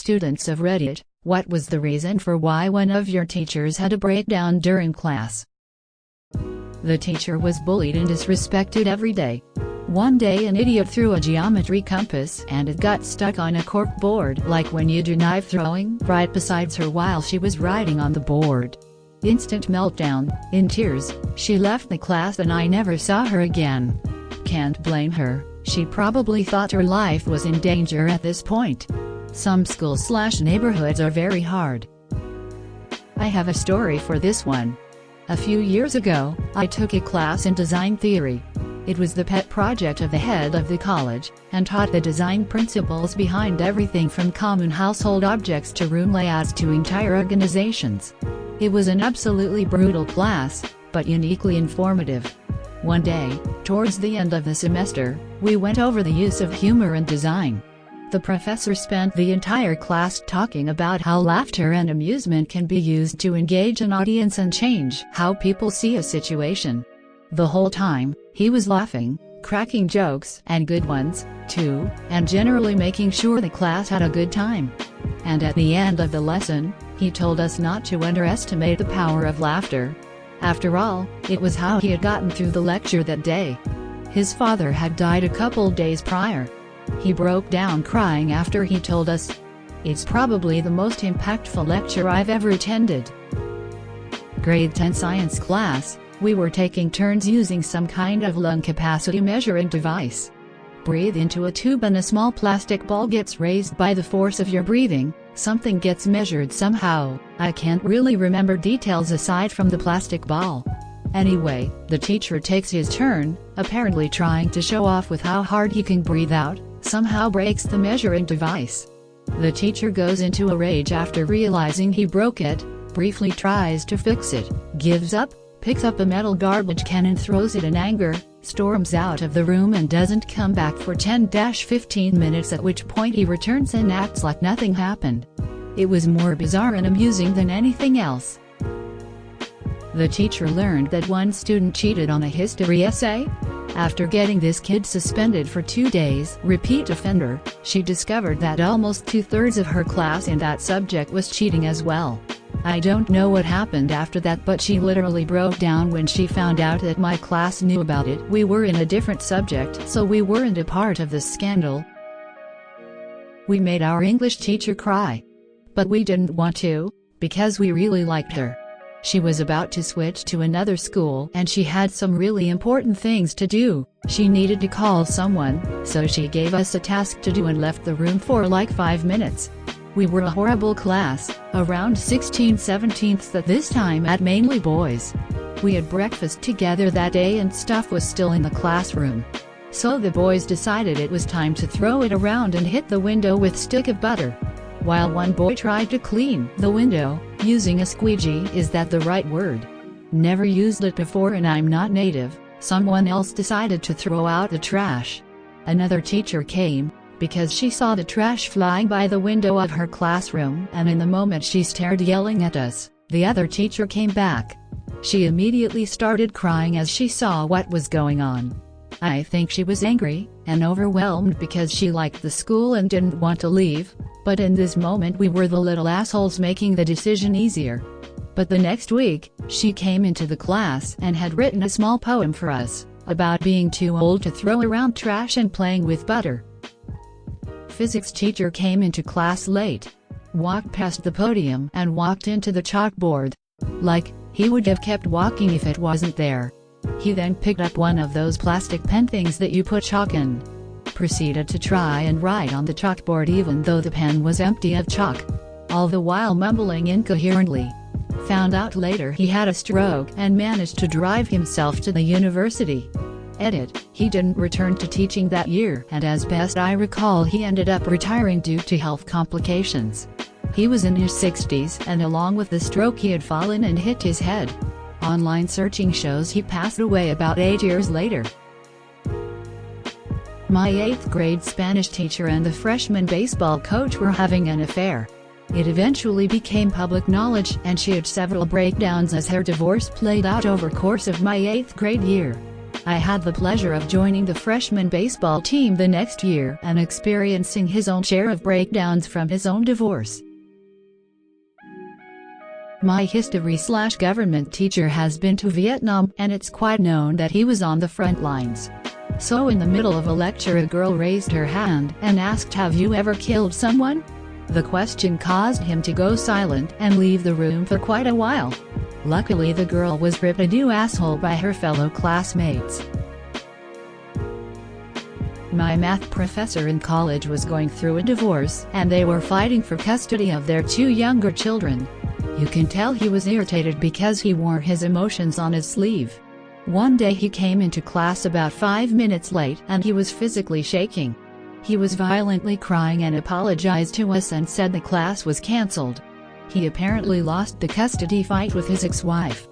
Students of Reddit, what was the reason for why one of your teachers had a breakdown during class? The teacher was bullied and disrespected every day. One day an idiot threw a geometry compass and it got stuck on a cork board, like when you do knife throwing, right beside her while she was writing on the board. Instant meltdown. In tears, she left the class and I never saw her again. Can't blame her, she probably thought her life was in danger at this point. Some schools/neighborhoods are very hard. I have a story for this one. A few years ago, I took a class in design theory. It was the pet project of the head of the college, and taught the design principles behind everything from common household objects to room layouts to entire organizations. It was an absolutely brutal class, but uniquely informative. One day, towards the end of the semester, we went over the use of humor in design. The professor spent the entire class talking about how laughter and amusement can be used to engage an audience and change how people see a situation. The whole time, he was laughing, cracking jokes, and good ones, too, and generally making sure the class had a good time. And at the end of the lesson, he told us not to underestimate the power of laughter. After all, it was how he had gotten through the lecture that day. His father had died a couple days prior. He broke down crying after he told us. It's probably the most impactful lecture I've ever attended. Grade 10 science class, we were taking turns using some kind of lung capacity measuring device. Breathe into a tube and a small plastic ball gets raised by the force of your breathing. Something gets measured somehow. I can't really remember details aside from the plastic ball. Anyway, the teacher takes his turn, apparently trying to show off with how hard he can breathe out, somehow breaks the measuring device. The teacher goes into a rage after realizing he broke it, briefly tries to fix it, gives up, picks up a metal garbage can and throws it in anger, storms out of the room and doesn't come back for 10-15 minutes, at which point he returns and acts like nothing happened. It was more bizarre and amusing than anything else. The teacher learned that one student cheated on a history essay. After getting this kid suspended for 2 days, repeat offender, she discovered that almost 2/3 of her class in that subject was cheating as well. I don't know what happened after that, but she literally broke down when she found out that my class knew about it. We were in a different subject, so we weren't a part of the scandal. We made our English teacher cry. But we didn't want to, because we really liked her. She was about to switch to another school and she had some really important things to do. She needed to call someone, so she gave us a task to do and left the room for like 5 minutes. We were a horrible class, around 16/17 at this time, at mainly boys. We had breakfast together that day and stuff was still in the classroom. So the boys decided it was time to throw it around and hit the window with stick of butter. While one boy tried to clean the window, using a squeegee. Is that the right word? Never used it before and I'm not native. Someone else decided to throw out the trash. Another teacher came, because she saw the trash flying by the window of her classroom, and in the moment she stared yelling at us, the other teacher came back. She immediately started crying as she saw what was going on. I think she was angry and overwhelmed because she liked the school and didn't want to leave, but in this moment we were the little assholes making the decision easier. But the next week, she came into the class and had written a small poem for us, about being too old to throw around trash and playing with butter. Physics teacher came into class late, walked past the podium and walked into the chalkboard. Like, he would have kept walking if it wasn't there. He then picked up one of those plastic pen things that you put chalk in. Proceeded to try and write on the chalkboard even though the pen was empty of chalk. All the while mumbling incoherently. Found out later he had a stroke and managed to drive himself to the university. Edit, he didn't return to teaching that year, and as best I recall he ended up retiring due to health complications. He was in his 60s and along with the stroke he had fallen and hit his head. Online searching shows he passed away about 8 years later. My 8th grade Spanish teacher and the freshman baseball coach were having an affair. It eventually became public knowledge and she had several breakdowns as her divorce played out over course of my 8th grade year. I had the pleasure of joining the freshman baseball team the next year and experiencing his own share of breakdowns from his own divorce. My history/government teacher has been to Vietnam, and it's quite known that he was on the front lines. So in the middle of a lecture, a girl raised her hand and asked, "Have you ever killed someone?" The question caused him to go silent and leave the room for quite a while. Luckily, the girl was ripped a new asshole by her fellow classmates. My math professor in college was going through a divorce, and they were fighting for custody of their 2 younger children. You can tell he was irritated because he wore his emotions on his sleeve. One day he came into class about 5 minutes late and he was physically shaking. He was violently crying and apologized to us and said the class was cancelled. He apparently lost the custody fight with his ex-wife.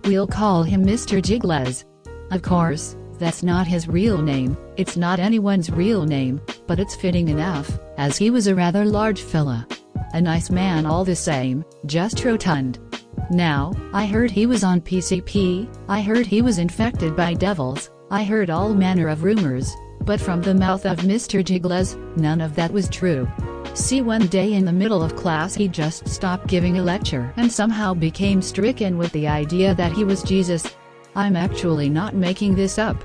We'll call him Mr. Jiggles. Of course, that's not his real name, it's not anyone's real name, but it's fitting enough, as he was a rather large fella. A nice man all the same, just rotund. Now, I heard he was on PCP, I heard he was infected by devils, I heard all manner of rumors, but from the mouth of Mr. Jiggles, none of that was true. See, one day in the middle of class he just stopped giving a lecture and somehow became stricken with the idea that he was Jesus. I'm actually not making this up.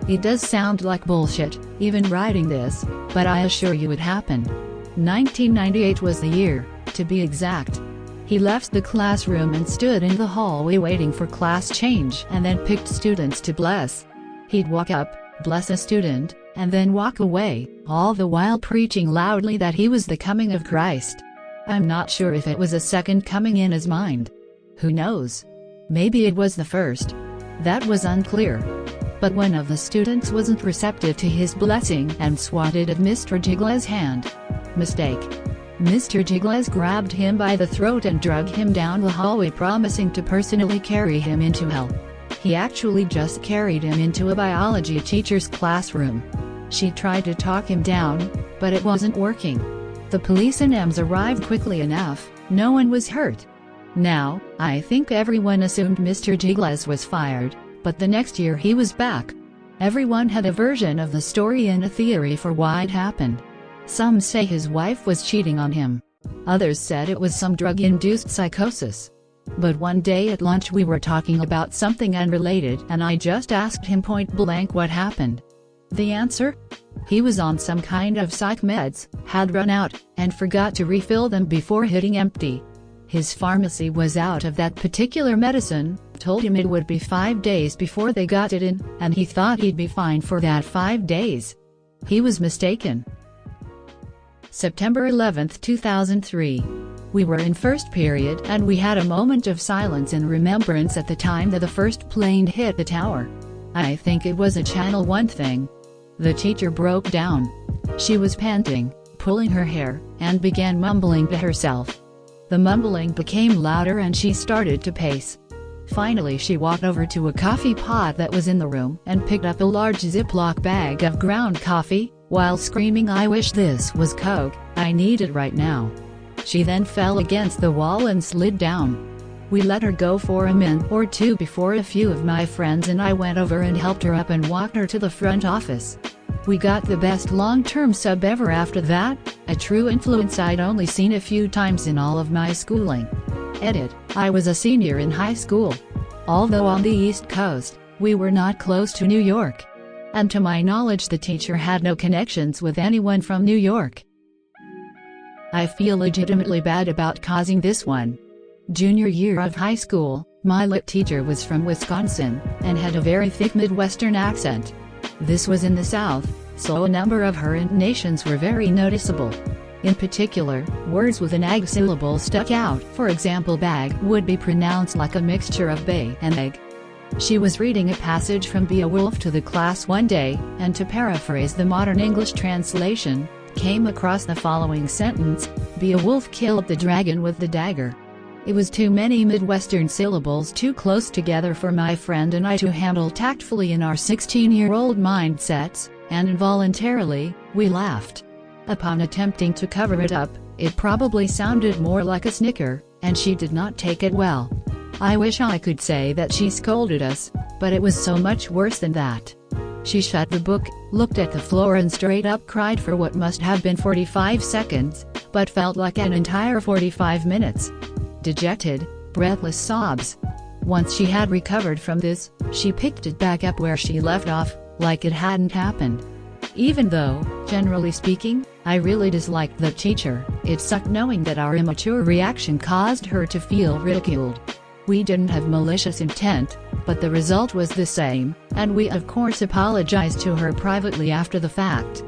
It does sound like bullshit, even writing this, but I assure you it happened. 1998 was the year, to be exact. He left the classroom and stood in the hallway waiting for class change and then picked students to bless. He'd walk up, bless a student, and then walk away, all the while preaching loudly that he was the coming of Christ. I'm not sure if it was a second coming in his mind. Who knows? Maybe it was the first. That was unclear. But one of the students wasn't receptive to his blessing and swatted at Mr. Jiggles' hand. Mistake. Mr. Jiggles grabbed him by the throat and dragged him down the hallway, promising to personally carry him into hell. He actually just carried him into a biology teacher's classroom. She tried to talk him down, but it wasn't working. The police and EMS arrived quickly enough, no one was hurt. Now, I think everyone assumed Mr. Jiggles was fired, but the next year he was back. Everyone had a version of the story and a theory for why it happened. Some say his wife was cheating on him. Others said it was some drug-induced psychosis. But one day at lunch we were talking about something unrelated and I just asked him point blank what happened. The answer? He was on some kind of psych meds, had run out, and forgot to refill them before hitting empty. His pharmacy was out of that particular medicine, told him it would be 5 days before they got it in, and he thought he'd be fine for that 5 days. He was mistaken. September 11, 2003. We were in first period and we had a moment of silence in remembrance at the time that the first plane hit the tower. I think it was a Channel 1 thing. The teacher broke down. She was panting, pulling her hair, and began mumbling to herself. The mumbling became louder and she started to pace. Finally she walked over to a coffee pot that was in the room and picked up a large Ziploc bag of ground coffee, while screaming, "I wish this was Coke, I need it right now." She then fell against the wall and slid down. We let her go for a minute or two before a few of my friends and I went over and helped her up and walked her to the front office. We got the best long-term sub ever after that, a true influence I'd only seen a few times in all of my schooling. Edit, I was a senior in high school. Although on the East Coast, we were not close to New York. And to my knowledge the teacher had no connections with anyone from New York. I feel legitimately bad about causing this one. Junior year of high school, my lit teacher was from Wisconsin, and had a very thick Midwestern accent. This was in the South, so a number of her intonations were very noticeable. In particular, words with an ag syllable stuck out. For example, bag would be pronounced like a mixture of bay and egg. She was reading a passage from Beowulf to the class one day, and to paraphrase the modern English translation, came across the following sentence: Beowulf killed the dragon with the dagger. It was too many Midwestern syllables too close together for my friend and I to handle tactfully in our 16-year-old mindsets, and involuntarily, we laughed. Upon attempting to cover it up, it probably sounded more like a snicker, and she did not take it well. I wish I could say that she scolded us, but it was so much worse than that. She shut the book, looked at the floor and straight up cried for what must have been 45 seconds, but felt like an entire 45 minutes. Dejected, breathless sobs. Once she had recovered from this, she picked it back up where she left off, like it hadn't happened. Even though, generally speaking, I really disliked the teacher, it sucked knowing that our immature reaction caused her to feel ridiculed. We didn't have malicious intent, but the result was the same, and we of course apologized to her privately after the fact.